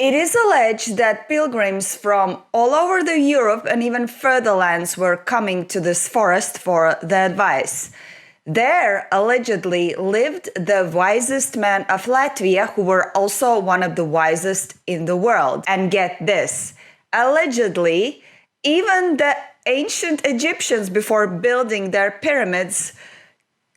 It is alleged that pilgrims from all over the Europe and even further lands were coming to this forest for the advice. There allegedly lived the wisest men of Latvia, who were also one of the wisest in the world. And get this, allegedly, even the ancient Egyptians, before building their pyramids,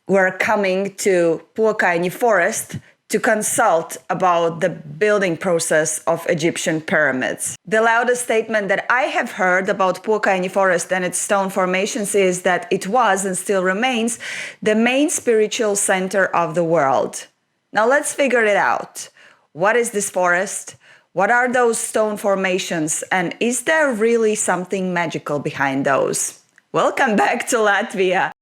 were coming to POKAINI forest to consult about the building process of Egyptian pyramids. The loudest statement that I have heard about POKAINI forest and its stone formations is that it was and still remains the main spiritual center of the world. Now let's figure it out. What is this forest? What are those stone formations? And is there really something magical behind those? Welcome back to Latvia.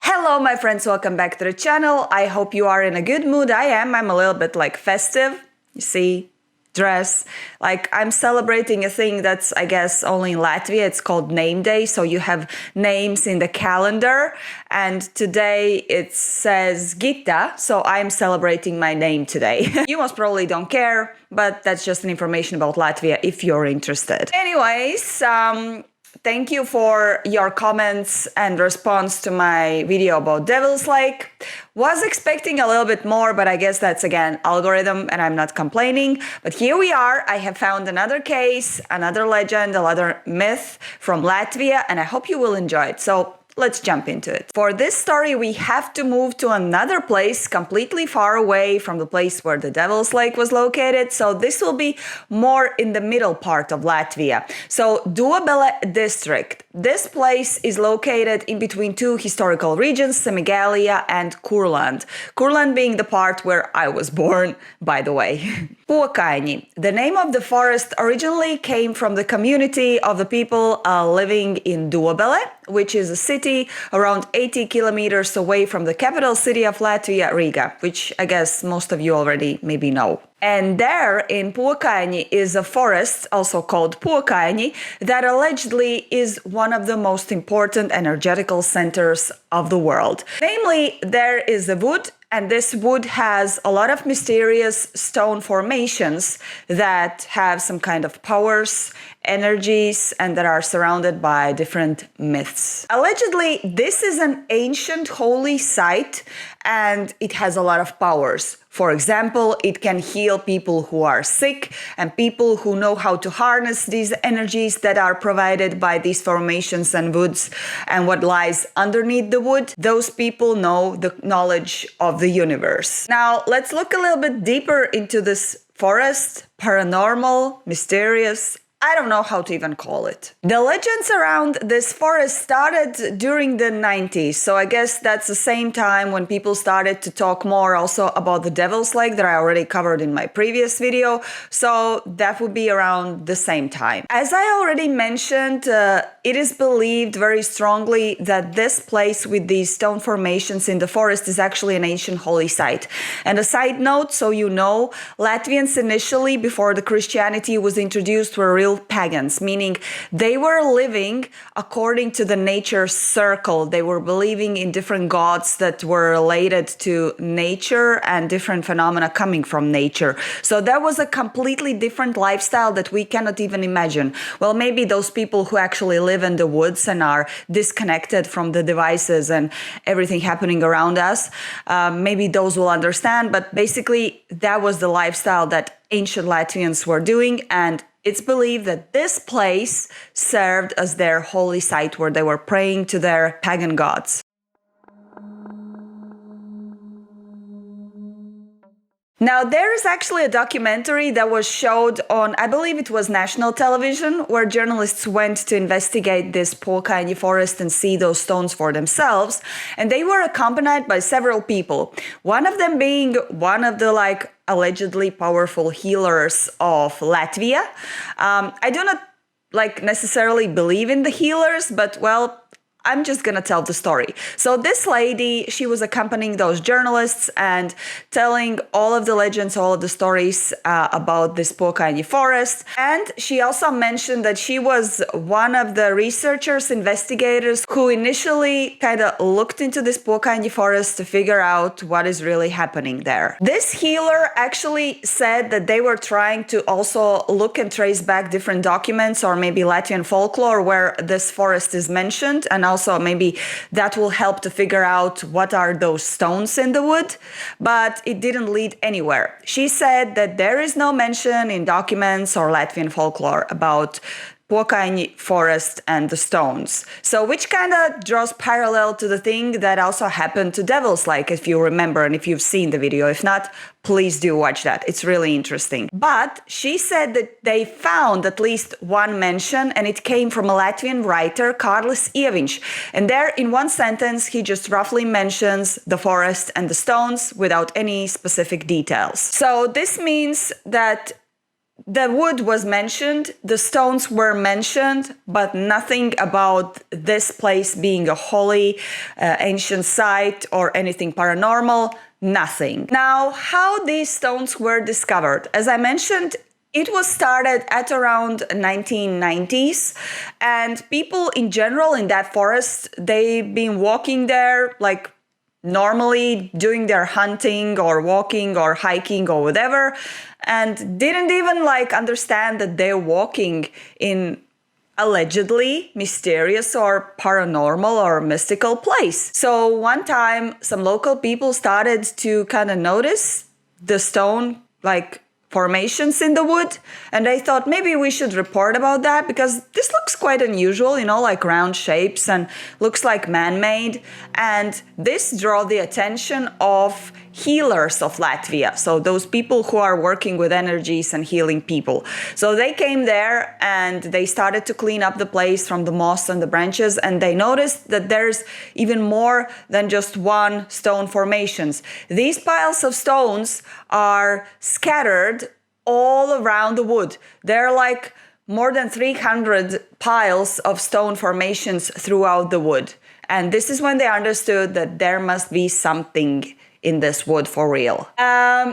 Hello my friends, welcome back to the channel. I hope you are in a good mood. I'm a little bit like festive, you see, dress. Like I'm celebrating a thing that's I guess only in Latvia. It's called name day. So you have names in the calendar and today it says Gita. So I'm celebrating my name today. You most probably don't care, but that's just an information about Latvia if you're interested. Anyways, thank you for your comments and response to my video about Devil's Lake. Was expecting a little bit more, but I guess that's again algorithm and I'm not complaining. But here we are. I have found another case, another legend, another myth from Latvia, and I hope you will enjoy it. So let's jump into it. For this story, we have to move to another place completely far away from the place where the Devil's Lake was located. So this will be more in the middle part of Latvia. So Duobele district. This place is located in between two historical regions, Semigalia and Kurland. Kurland being the part where I was born, by the way. POKAINI. The name of the forest originally came from the community of the people living in Duobele, which is a city around 80 kilometers away from the capital city of Latvia, Riga, which I guess most of you already maybe know. And there in POKAINI is a forest, also called POKAINI, that allegedly is one of the most important energetical centers of the world. Namely, there is a wood, and this wood has a lot of mysterious stone formations that have some kind of powers, energies, and that are surrounded by different myths. Allegedly, this is an ancient holy site and it has a lot of powers. For example, it can heal people who are sick and people who know how to harness these energies that are provided by these formations and woods and what lies underneath the wood. Those people know the knowledge of the universe. Now, let's look a little bit deeper into this forest, paranormal, mysterious. I don't know how to even call it. The legends around this forest started during the 90s, so I guess that's the same time when people started to talk more also about the Devil's Lake that I already covered in my previous video, so that would be around the same time. As I already mentioned, it is believed very strongly that this place with these stone formations in the forest is actually an ancient holy site. And a side note, so you know, Latvians initially, before the Christianity was introduced, were real pagans, meaning they were living according to the nature circle. They were believing in different gods that were related to nature and different phenomena coming from nature. So that was a completely different lifestyle that we cannot even imagine. Well, maybe those people who actually live in the woods and are disconnected from the devices and everything happening around us, maybe those will understand. But basically, that was the lifestyle that ancient Latvians were doing, and it's believed that this place served as their holy site where they were praying to their pagan gods. Now, there is actually a documentary that was showed on, I believe it was national television, where journalists went to investigate this POKAINI forest and see those stones for themselves. And they were accompanied by several people. One of them being one of the allegedly powerful healers of Latvia. I do not necessarily believe in the healers, but well, I'm just gonna tell the story. So this lady, she was accompanying those journalists and telling all of the legends, all of the stories about this POKAINI forest. And she also mentioned that she was one of the researchers, investigators who initially kind of looked into this POKAINI forest to figure out what is really happening there. This healer actually said that they were trying to also look and trace back different documents or maybe Latvian folklore where this forest is mentioned, and also maybe that will help to figure out what are those stones in the wood, but it didn't lead anywhere. She said that there is no mention in documents or Latvian folklore about POKAINI forest and the stones. So which kind of draws parallel to the thing that also happened to Devil's Lake, if you remember and if you've seen the video. If not, please do watch that. It's really interesting. But she said that they found at least one mention, and it came from a Latvian writer, Kārlis Ieviņš. And there in one sentence, he just roughly mentions the forest and the stones without any specific details. So this means that the wood was mentioned, the stones were mentioned, but nothing about this place being a holy, ancient site or anything paranormal, nothing. Now, how these stones were discovered? As I mentioned, it was started at around 1990s, and people in general in that forest, they've been walking there like normally doing their hunting or walking or hiking or whatever, and didn't even like understand that they're walking in allegedly mysterious or paranormal or mystical place. So one time some local people started to kind of notice the stone like formations in the wood, and I thought maybe we should report about that because this looks quite unusual, you know, like round shapes and looks like man-made, and this drew the attention of healers of Latvia, so those people who are working with energies and healing people. So they came there and they started to clean up the place from the moss and the branches, and they noticed that there's even more than just one stone formations. These piles of stones are scattered all around the wood. They're like more than 300 piles of stone formations throughout the wood. And this is when they understood that there must be something in this wood for real.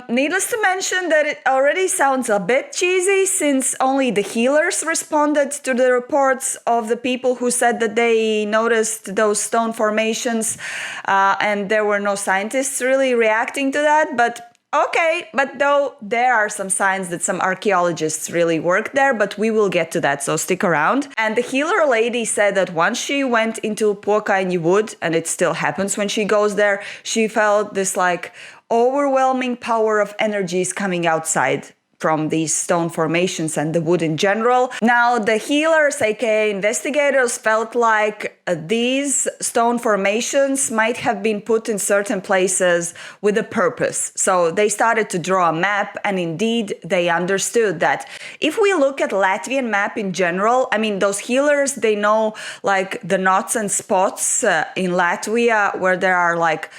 Needless to mention that it already sounds a bit cheesy since only the healers responded to the reports of the people who said that they noticed those stone formations, and there were no scientists really reacting to that. But okay, but though there are some signs that some archaeologists really worked there, but we will get to that, so stick around. And the healer lady said that once she went into POKAINI wood, and it still happens when she goes there, she felt this like overwhelming power of energies coming outside from these stone formations and the wood in general. Now, the healers, aka investigators, felt like these stone formations might have been put in certain places with a purpose. So they started to draw a map, and indeed they understood that if we look at Latvian map in general, I mean, those healers, they know like the knots and spots in Latvia where there are like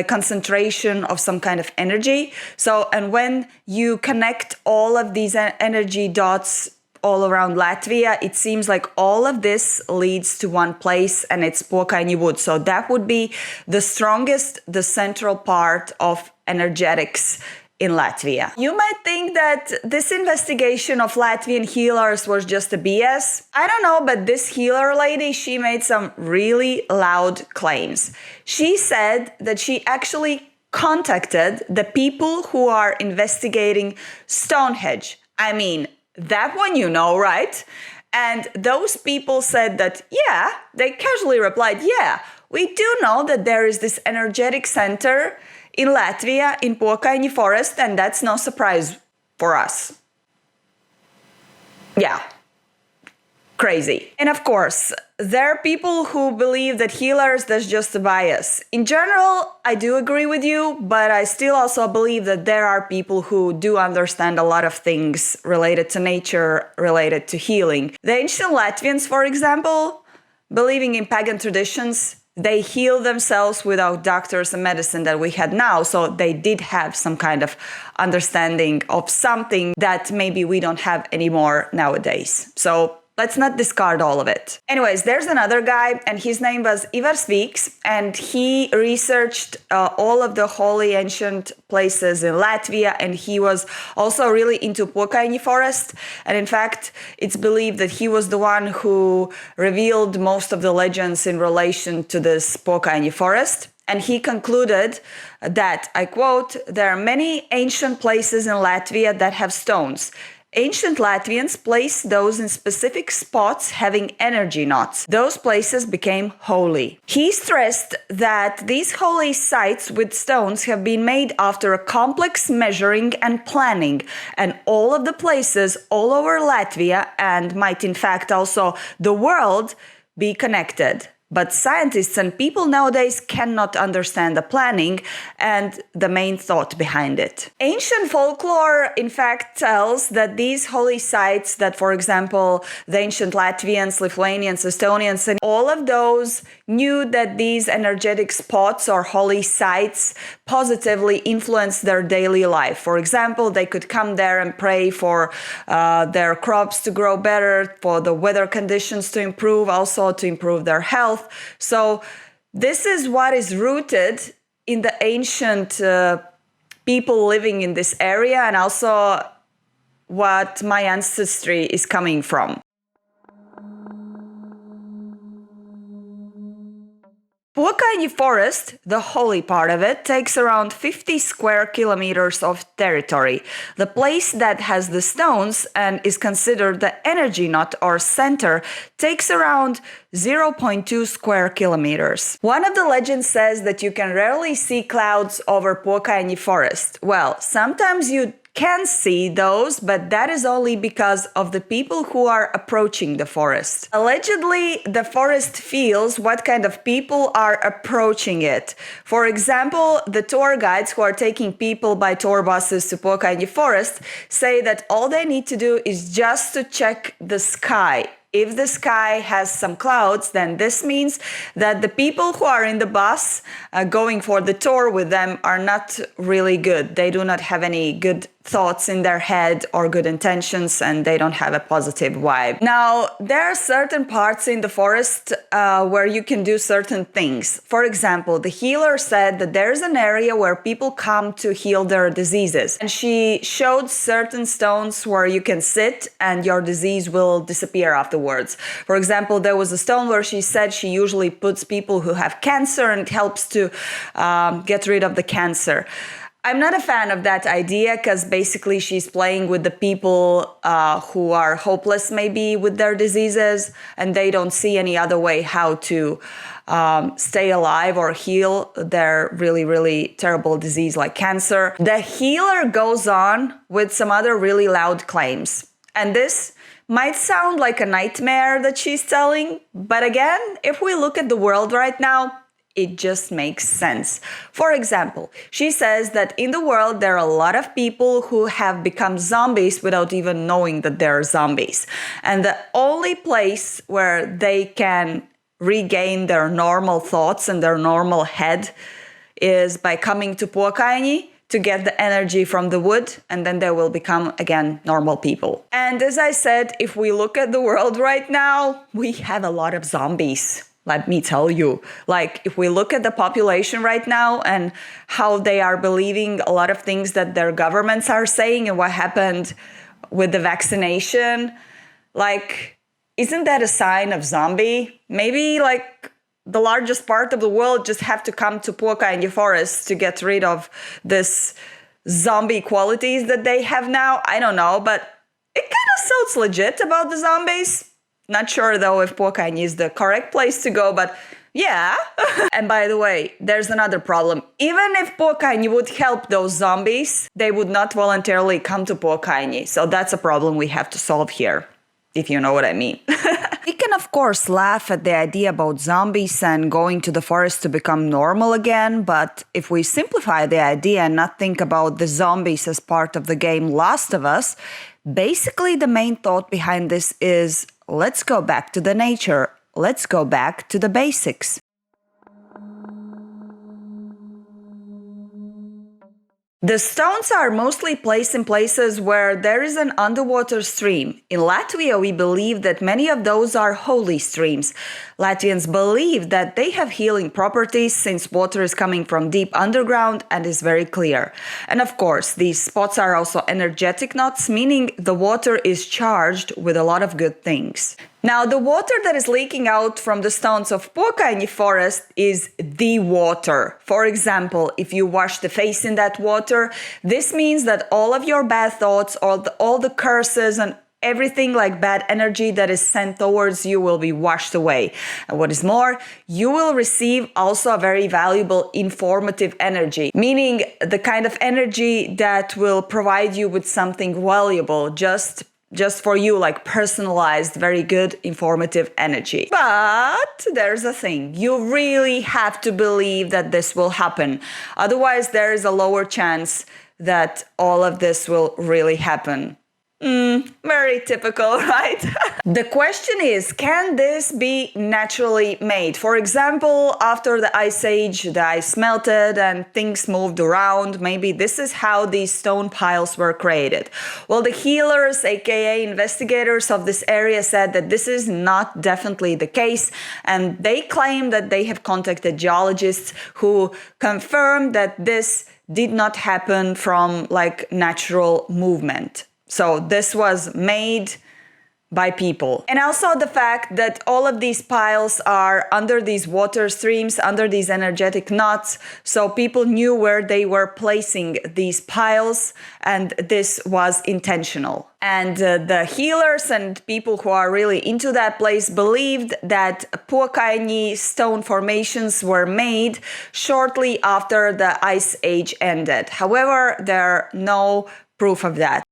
concentration of some kind of energy. So, and when you connect all of these energy dots all around Latvia, it seems like all of this leads to one place, and it's POKAINI wood. So that would be the strongest, the central part of energetics in Latvia. You might think that this investigation of Latvian healers was just a BS. I don't know, but this healer lady, she made some really loud claims. She said that she actually contacted the people who are investigating Stonehenge. I mean, that one you know, right? And those people said that, yeah, they casually replied, yeah, we do know that there is this energetic center in Latvia, in POKAINI forest, and that's no surprise for us. Yeah, crazy. And of course, there are people who believe that healers, that's just a bias. In general, I do agree with you, but I still also believe that there are people who do understand a lot of things related to nature, related to healing. The ancient Latvians, for example, believing in pagan traditions, they heal themselves without doctors and medicine that we had now. So they did have some kind of understanding of something that maybe we don't have anymore nowadays. So let's not discard all of it. Anyways, there's another guy, and his name was GREEKS, and he researched all of the holy ancient places in Latvia, and he was also really into POKAINI forest. And in fact, it's believed that he was the one who revealed most of the legends in relation to this POKAINI forest. And he concluded that, I quote, "There are many ancient places in Latvia that have stones. Ancient Latvians placed those in specific spots having energy knots. Those places became holy." He stressed that these holy sites with stones have been made after a complex measuring and planning, and all of the places all over Latvia, and might in fact also the world, be connected. But scientists and people nowadays cannot understand the planning and the main thought behind it. Ancient folklore, in fact, tells that these holy sites that, for example, the ancient Latvians, Lithuanians, Estonians, and all of those knew that these energetic spots or holy sites positively influenced their daily life. For example, they could come there and pray for their crops to grow better, for the weather conditions to improve, also to improve their health. So this is what is rooted in the ancient people living in this area, and also what my ancestry is coming from. POKAINI forest, the holy part of it, takes around 50 square kilometers of territory. The place that has the stones and is considered the energy knot or center takes around 0.2 square kilometers. One of the legends says that you can rarely see clouds over POKAINI forest. Well, sometimes you can see those, but that is only because of the people who are approaching the forest. Allegedly, the forest feels what kind of people are approaching it. For example, the tour guides who are taking people by tour buses to POKAINI forest say that all they need to do is just to check the sky. If the sky has some clouds, then this means that the people who are in the bus going for the tour with them are not really good. They do not have any good thoughts in their head or good intentions, and they don't have a positive vibe. Now, there are certain parts in the forest where you can do certain things. For example, the healer said that there's an area where people come to heal their diseases. And she showed certain stones where you can sit and your disease will disappear afterwards. For example, there was a stone where she said she usually puts people who have cancer and it helps to get rid of the cancer. I'm not a fan of that idea because basically she's playing with the people who are hopeless maybe with their diseases, and they don't see any other way how to stay alive or heal their really, really terrible disease like cancer. The healer goes on with some other really loud claims. And this might sound like a nightmare that she's telling, but again, if we look at the world right now, it just makes sense. For example, she says that in the world there are a lot of people who have become zombies without even knowing that they're zombies. And the only place where they can regain their normal thoughts and their normal head is by coming to POKAINI to get the energy from the wood, and then they will become, again, normal people. And as I said, if we look at the world right now, we have a lot of zombies. Let me tell you, like if we look at the population right now and how they are believing a lot of things that their governments are saying and what happened with the vaccination, like, isn't that a sign of zombie? Maybe like the largest part of the world just have to come to POKAINI forest to get rid of this zombie qualities that they have now. I don't know, but it kind of sounds legit about the zombies. Not sure though if POKAINI is the correct place to go, but yeah. And by the way, there's another problem. Even if POKAINI would help those zombies, they would not voluntarily come to POKAINI. So that's a problem we have to solve here, if you know what I mean. We can of course laugh at the idea about zombies and going to the forest to become normal again, but if we simplify the idea and not think about the zombies as part of the game Last of Us, basically the main thought behind this is, let's go back to the nature. Let's go back to the basics. The stones are mostly placed in places where there is an underwater stream. In Latvia, we believe that many of those are holy streams. Latvians believe that they have healing properties since water is coming from deep underground and is very clear. And of course, these spots are also energetic knots, meaning the water is charged with a lot of good things. Now, the water that is leaking out from the stones of POKAINI forest is the water. For example, if you wash the face in that water, this means that all of your bad thoughts, all the curses and everything like bad energy that is sent towards you will be washed away. And what is more, you will receive also a very valuable informative energy, meaning the kind of energy that will provide you with something valuable, just for you, like personalized, very good, informative energy. But there's a thing. You really have to believe that this will happen. Otherwise, there is a lower chance that all of this will really happen. Very typical, right? The question is, can this be naturally made? For example, after the ice age, the ice melted and things moved around. Maybe this is how these stone piles were created. Well, the healers, aka investigators of this area, said that this is not definitely the case, and they claim that they have contacted geologists who confirmed that this did not happen from like natural movement. So this was made by people. And also the fact that all of these piles are under these water streams, under these energetic knots. So people knew where they were placing these piles, and this was intentional. And the healers and people who are really into that place believed that POKAINI stone formations were made shortly after the ice age ended. However, there are no proof of that.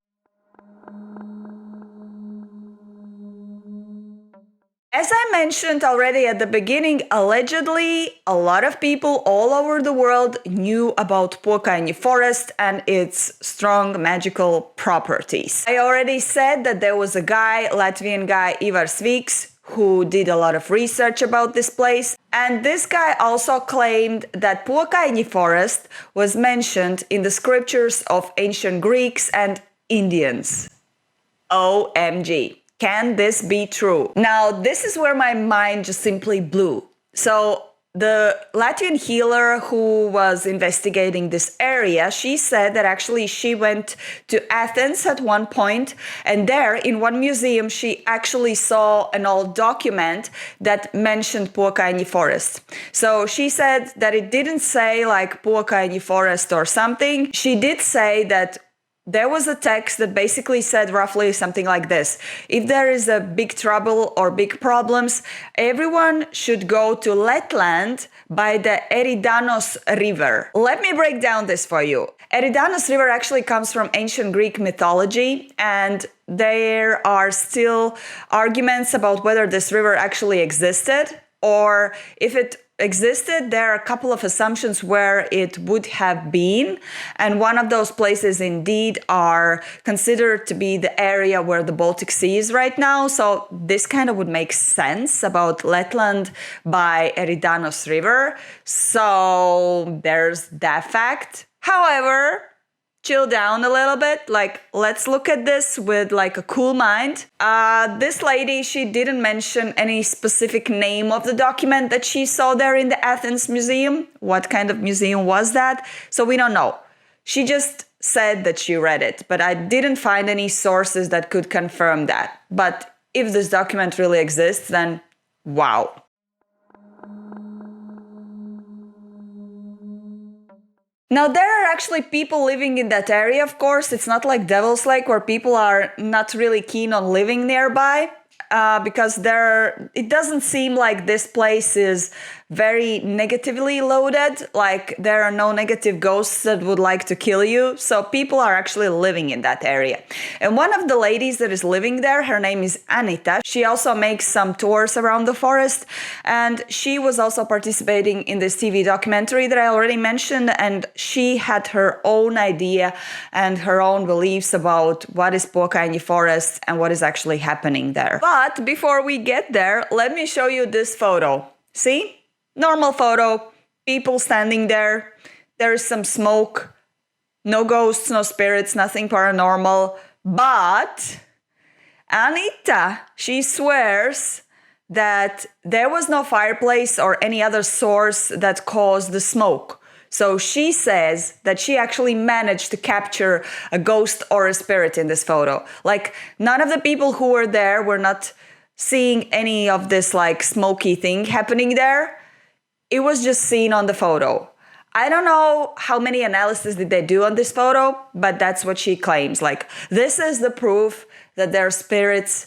As I mentioned already at the beginning, allegedly, a lot of people all over the world knew about POKAINI forest and its strong magical properties. I already said that there was a guy, Latvian guy, Ivars, who did a lot of research about this place. And this guy also claimed that POKAINI forest was mentioned in the scriptures of ancient Greeks and Indians. OMG. Can this be true? Now, this is where my mind just simply blew. So the Latvian healer who was investigating this area, she said that actually she went to Athens at one point, and there in one museum, she actually saw an old document that mentioned POKAINI forest. So she said that it didn't say like POKAINI forest or something. She did say that there was a text that basically said roughly something like this: if there is a big trouble or big problems, everyone should go to Letland by the Eridanos River. Let me break down this for you. Eridanos River actually comes from ancient Greek mythology, and there are still arguments about whether this river actually existed, or if it existed, there are a couple of assumptions where it would have been, and one of those places indeed are considered to be the area where the Baltic Sea is right now. So this kind of would make sense about Letland by Eridanos River. So there's that fact. However, chill down a little bit. Like, let's look at this with like a cool mind. This lady, she didn't mention any specific name of the document that she saw there in the Athens museum. What kind of museum was that? So we don't know. She just said that she read it, but I didn't find any sources that could confirm that. But if this document really exists, then wow. Now, there are actually people living in that area, of course. It's not like Devil's Lake where people are not really keen on living nearby, because it doesn't seem like this place is very negatively loaded, like there are no negative ghosts that would like to kill you. So people are actually living in that area. And one of the ladies that is living there, her name is Anita. She also makes some tours around the forest, and she was also participating in this TV documentary that I already mentioned, and she had her own idea and her own beliefs about what is POKAINI forest and what is actually happening there. But before we get there, let me show you this photo. See? Normal photo, people standing there, there is some smoke, no ghosts, no spirits, nothing paranormal. But Anita, she swears that there was no fireplace or any other source that caused the smoke. So she says that she actually managed to capture a ghost or a spirit in this photo. Like, none of the people who were there were not seeing any of this like smoky thing happening there. It was just seen on the photo. I don't know how many analyses did they do on this photo, but that's what she claims. Like, this is the proof that there are spirits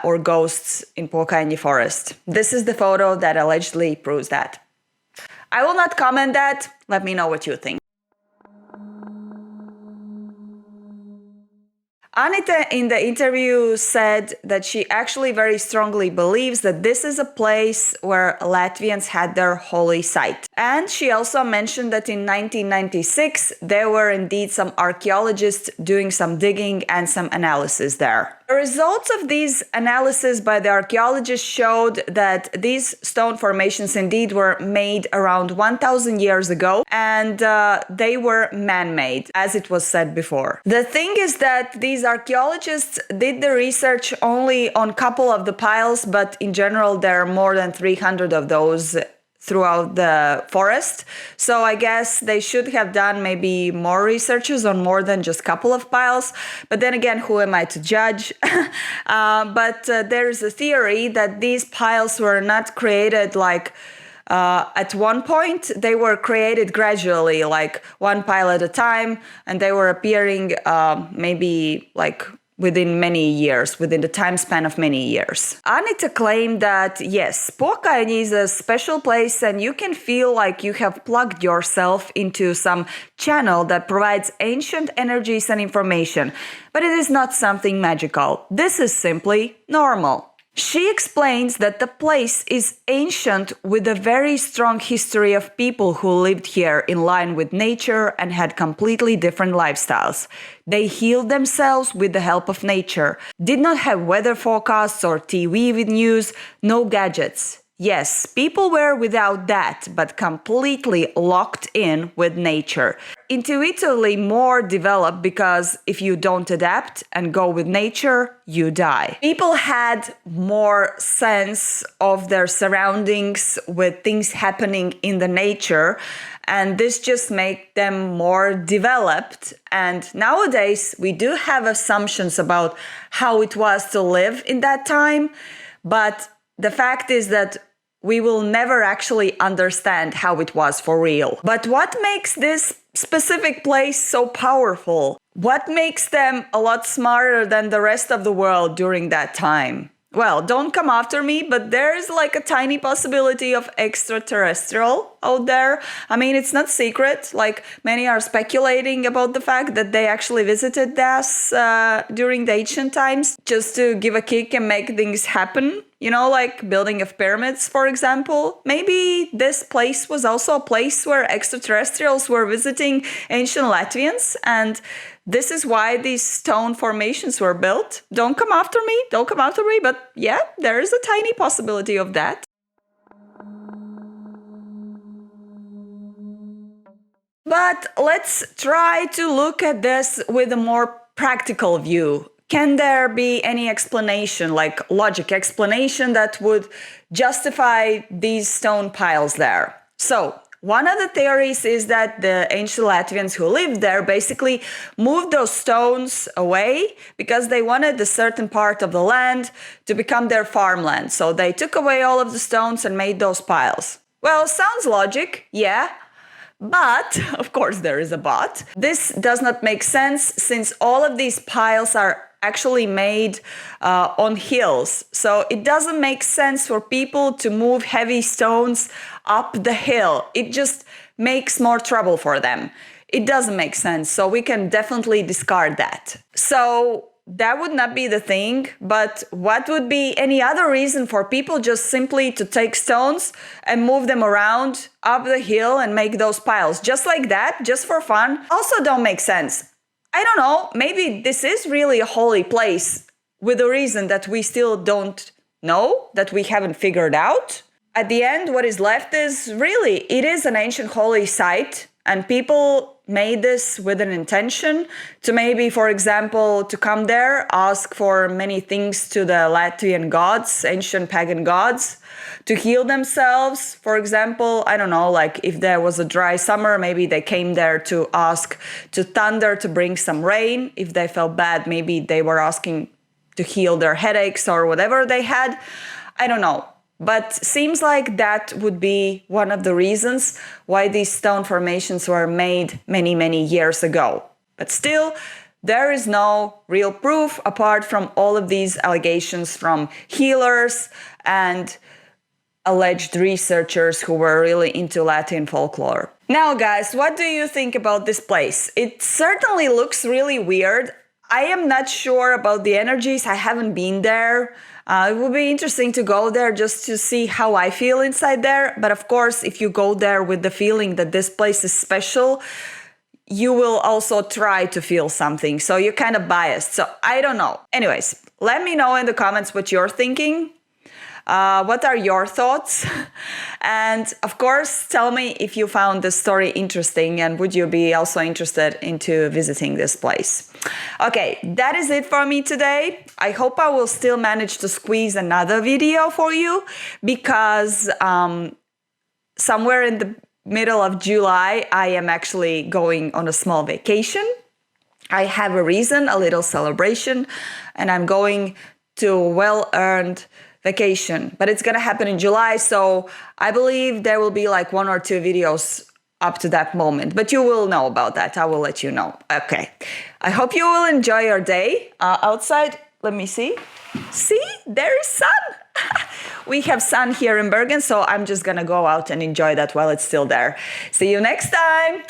or ghosts in POKAINI forest. This is the photo that allegedly proves that. I will not comment that. Let me know what you think. Anita in the interview said that she actually very strongly believes that this is a place where Latvians had their holy site. And she also mentioned that in 1996 there were indeed some archaeologists doing some digging and some analysis there. The results of these analyses by the archaeologists showed that these stone formations indeed were made around 1,000 years ago, and they were man-made, as it was said before. The thing is that these archaeologists did the research only on a couple of the piles, but in general there are more than 300 of those throughout the forest. So I guess they should have done maybe more researches on more than just a couple of piles. But then again, who am I to judge? But there is a theory that these piles were not created like at one point. They were created gradually, like one pile at a time, and they were appearing maybe like within many years, within the time span of many years. Anita claimed that, yes, POKAINI is a special place and you can feel like you have plugged yourself into some channel that provides ancient energies and information, but it is not something magical. This is simply normal. She explains that the place is ancient with a very strong history of people who lived here in line with nature and had completely different lifestyles. They healed themselves with the help of nature, did not have weather forecasts or TV with news, no gadgets. Yes, people were without that, but completely locked in with nature. Intuitively more developed because if you don't adapt and go with nature, you die. People had more sense of their surroundings with things happening in the nature, and this just makes them more developed. And nowadays, we do have assumptions about how it was to live in that time, but the fact is that we will never actually understand how it was for real. But what makes this specific place so powerful? What makes them a lot smarter than the rest of the world during that time? Well, don't come after me, but there's like a tiny possibility of extraterrestrial out there. I mean, it's not secret. Like, many are speculating about the fact that they actually visited us during the ancient times just to give a kick and make things happen. You know, like building of pyramids, for example. Maybe this place was also a place where extraterrestrials were visiting ancient Latvians, and this is why these stone formations were built. Don't come after me, but yeah, there is a tiny possibility of that. But let's try to look at this with a more practical view. Can there be any explanation, like logic explanation, that would justify these stone piles there? So, one of the theories is that the ancient Latvians who lived there basically moved those stones away because they wanted a certain part of the land to become their farmland. So they took away all of the stones and made those piles. Well, sounds logic, yeah. But, of course there is a but, this does not make sense since all of these piles are actually made on hills. So it doesn't make sense for people to move heavy stones up the hill. It just makes more trouble for them. It doesn't make sense. So we can definitely discard that. So that would not be the thing, but what would be any other reason for people just simply to take stones and move them around up the hill and make those piles just like that, just for fun? Also don't make sense. I don't know, maybe this is really a holy place with a reason that we still don't know, that we haven't figured out. At the end, what is left is really, it is an ancient holy site, and people made this with an intention to maybe, for example, to come there, ask for many things to the Latvian gods, ancient pagan gods, to heal themselves. For example, I don't know, like if there was a dry summer, maybe they came there to ask to thunder to bring some rain. If they felt bad, maybe they were asking to heal their headaches or whatever they had. I don't know. But seems like that would be one of the reasons why these stone formations were made many, many years ago. But still, there is no real proof apart from all of these allegations from healers and alleged researchers who were really into Latin folklore. Now, guys, what do you think about this place? It certainly looks really weird. I am not sure about the energies. I haven't been there. It would be interesting to go there just to see how I feel inside there. But of course, if you go there with the feeling that this place is special, you will also try to feel something. So you're kind of biased. So I don't know. Anyways, let me know in the comments what you're thinking. What are your thoughts? And of course, tell me if you found this story interesting and would you be also interested into visiting this place. Okay, that is it for me today. I hope I will still manage to squeeze another video for you because somewhere in the middle of July, I am actually going on a small vacation. I have a reason, a little celebration, and I'm going to a well-earned vacation, but it's gonna happen in July, so I believe there will be like 1 or 2 videos up to that moment, but you will know about that. I will let you know. Okay, I hope you will enjoy your day outside. Let me see. See, there is sun. We have sun here in Bergen, so I'm just gonna go out and enjoy that while it's still there. See you next time.